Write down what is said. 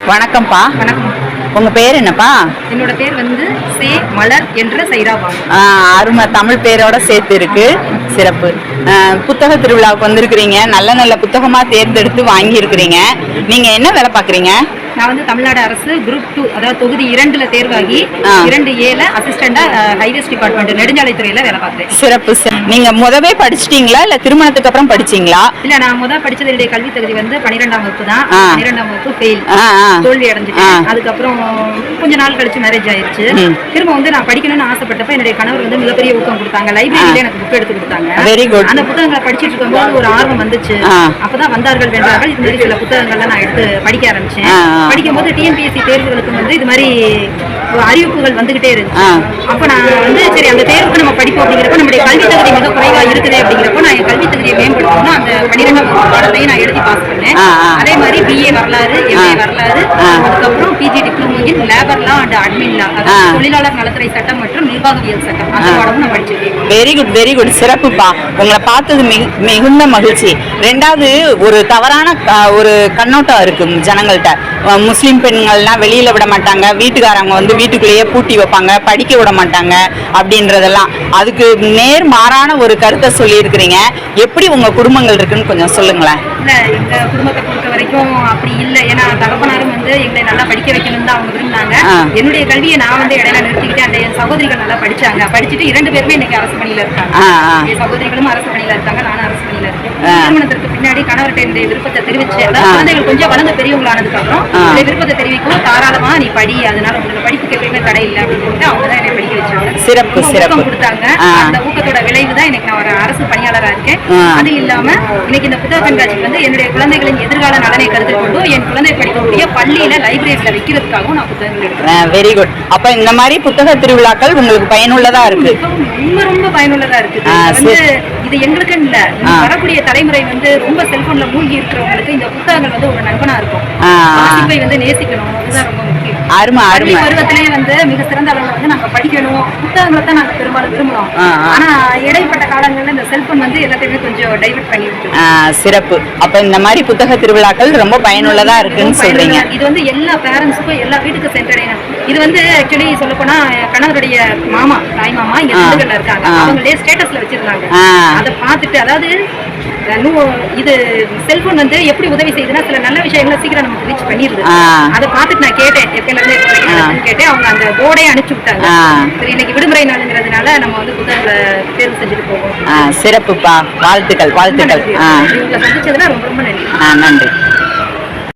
வணக்கம்ப்பா. வணக்கம். உங்க பேர் என்னப்பா? என்னோட பேர் வந்து சே மலர் என்ற சைராபா. அருமை, தமிழ் பேரோட சேர்த்து இருக்கு. சிறப்பு. புத்தக திருவிழாவுக்கு வந்திருக்கிறீங்க. நல்ல நல்ல புத்தகமா தேர்ந்தெடுத்து வாங்கி இருக்கிறீங்க. நீங்க என்ன வேலை பாக்குறீங்க? நான் வந்து தமிழ்நாடு அரசு குரூப் 2 அதாவது தொகுதி 2ல தேர்வாகி 2A அசிஸ்டண்டா ஹைவேஸ் டிபார்ட்மெண்ட் நெடுஞ்சாலைத்துறையில வேலை பார்க்கிறேன். சிறப்பு. நீங்க முதவே படிச்சிட்டீங்களா இல்ல திருமணத்துக்கு அப்புறம் படிச்சீங்களா? இல்ல, நான் கல்வி தகுதி வந்து 12ஆம் வகுப்பு தான். 12ஆம் வகுப்பு ஃபெயில், தோல்வி அடைஞ்சிட்டேன். அதுக்கப்புறம் கொஞ்ச நாள் கழிச்சு மேரேஜ் ஆயிருச்சு. திரும்ப வந்து நான் படிக்கணும்னு ஆசைப்பட்டப்ப என்னுடைய கணவர் வந்து மிகப்பெரிய ஊக்கம் கொடுத்தாங்க. லைப்ரரியில எனக்கு புக் எடுத்து கொடுத்தாங்க. Very good. அந்த புத்தகங்களை படிச்சிட்டு இருக்கும்போது ஒரு ஆர்வம் வந்துச்சு. அப்பதான் வந்தார்கள் வென்றார்கள் இது மாதிரி சில புத்தகங்கள்லாம் நான் எடுத்து படிக்க ஆரம்பிச்சேன். படிக்கும்போது டிஎன்பிஎஸ்சி தேர்வுகளுக்கு வந்து இது மாதிரி அறிவிப்புகள் வந்துகிட்டே இருந்துச்சு. அப்ப நான் வந்து சரி அந்த தேர்வுக்கு நம்ம படிப்போம் அப்படிங்கிறப்ப நம்முடைய கல்வி தகுதி மிக குறைவா இருக்குது அப்படிங்கிறப்ப நான் என் கல்வி தகுதியை மேம்படுத்தணும் அந்த 12ஆம் வகுப்பு பாடத்தையும் நான் எழுதி பாஸ் பண்ணேன். அதே மாதிரி பிஏ வரலாறு, எம்ஏ வரலாறு, அதுக்கப்புறம் PG diploma in labour law and admin law, தொழிலாளர் நலத்துறை சட்டம் மற்றும் நிர்வாகவியல் சட்டம், அந்த பாடமும் நான் படிச்சிருக்கேன். Very good, very good. சிறப்புப்பா. உங்களை பார்த்தது மிகுந்த மகிழ்ச்சி. ரெண்டாவது, ஒரு தவறான ஒரு கண்ணோட்டம் இருக்கு ஜனங்கள்கிட்ட. முஸ்லீம் பெண்கள்லாம் வெளியில விட மாட்டாங்க, வீட்டுக்காரங்க வந்து வீட்டுக்குள்ளேயே பூட்டி வைப்பாங்க, படிக்க விட மாட்டாங்க அப்படின்றதெல்லாம். அதுக்கு நேர் மாறான ஒரு கருத்தை சொல்லி இருக்கிறீங்க. எப்படி உங்க குடும்பங்கள் இருக்குன்னு கொஞ்சம் சொல்லுங்களேன். இல்ல, எங்க குடும்பத்தை பொறுத்த வரைக்கும் அப்படி இல்லை. ஏன்னா தகப்பனாரும் வந்து எங்களை நல்லா படிக்க வைக்கணும்னு தான் அவங்க விரும்பினாங்க. என்னுடைய கல்வியை நான் வந்து இடையில நிறுத்திக்கிட்டேன். அந்த என் சகோதரிகள் நல்லா படிச்சாங்க. படிச்சுட்டு 2 பேருமே இன்னைக்கு அரசு பணியில இருக்காங்க. என் சகோதரிகளும் அரசு பணியில இருக்காங்க, நானும் அரசு பணியில இருக்கேன். திருமணத்திற்கு பின்னாடி கணவர்கிட்ட என்னுடைய விருப்பத்தை தெரிவிச்சு, அதாவது குழந்தைகள் கொஞ்சம் வளர்ந்து பெரியவங்களானதுக்கு அப்புறம் விருப்பத்தை தெரிவிக்கும், தாராளமா நீ படி, அதனால உங்களுக்கு படிப்புக்கு எப்பயுமே தடை இல்லை அப்படின்னு சொல்லிட்டு அவங்க தான் என்னை படிக்க வச்சாங்க. சிறப்பு, சிறப்பு கொடுத்தாங்க. அந்த ஊக்கத்தோட விளைவு தான் இன்னைக்கு நான் ஒரு அரசு பணியாளராக இருக்கேன். அது இல்லாம இன்னைக்கு இந்த புத்தக கண்காட்சிக்கு வந்து என்னுடைய குழந்தைகளின் எதிர்கால நலனை கருத்தில் கொண்டு என் குழந்தை படிக்கக்கூடிய பள்ளியில லைப்ரரியில வைக்கிறதுக்காகவும் நான் புத்தகங்கள் எடுக்கிறேன். Very good. அப்ப இந்த மாதிரி புத்தக திருவிழாக்கள் உங்களுக்கு பயனுள்ளதா இருக்கு? ரொம்ப ரொம்ப பயனுள்ளதா இருக்கு. வந்து இது எங்களுக்கு இல்ல, வரக்கூடிய தலைமுறை வந்து ரொம்ப செல்போன்ல மூழ்கி இருக்கிறவங்களுக்கு இந்த புத்தகங்கள் வந்து ஒரு நண்பனா இருக்கும். வாசிப்பை வந்து நேசிக்கணும், அதுதான் ரொம்ப முக்கியம். பருவத்திலேயே வந்து மிக சிறந்த அளவுல வந்து நாங்க படிக்கணும், புத்தகங்களை தான் நாங்க பெரும்பாலும் விரும்புறோம். ஆனா இடைப்பட்ட காலங்கள்ல இந்த செல்போன் வந்து எல்லாத்தையுமே கொஞ்சம் டைவர்ட் பண்ணி விட்டு. சிறப்பு. அப்ப இந்த மாதிரி புத்தக திருவிழாக்கள் ரொம்ப பயனுள்ளதா இருக்குன்னு சொல்றீங்க. இது வந்து எல்லா பேரண்ட்ஸுக்கும் எல்லா வீட்டுக்கும் சென்றடையணும். இது வந்து ஆக்சுவலி சொல்ல போனா கணவருடைய மாமா, தாய் மாமா இங்க திண்டுக்கல்ல இருக்காங்க. அவங்களுடைய ஸ்டேட்டஸ்ல வச்சிருந்தாங்க. அதை பார்த்துட்டு, அதாவது இது செல்போன் வந்து எப்படி உதவி செய்யுதுன்னா சில நல்ல விஷயங்களை சீக்கிரம் நமக்கு ரீச் பண்ணிடுது. அதை பார்த்துட்டு நான் கேட்டேன், கேட்டேன். அவங்க அந்த போர்டே அனுப்பிச்சு விட்டாங்க. சரி, இன்னைக்கு விடுமுறை நாளுங்கிறதுனால நம்ம வந்து புத்தகங்களை தேர்வு செஞ்சுட்டு போவோம். சிறப்புப்பா. வாழ்த்துக்கள், வாழ்த்துக்கள். இவங்களை சந்திச்சதுல ரொம்ப ரொம்ப நன்றி. நன்றி.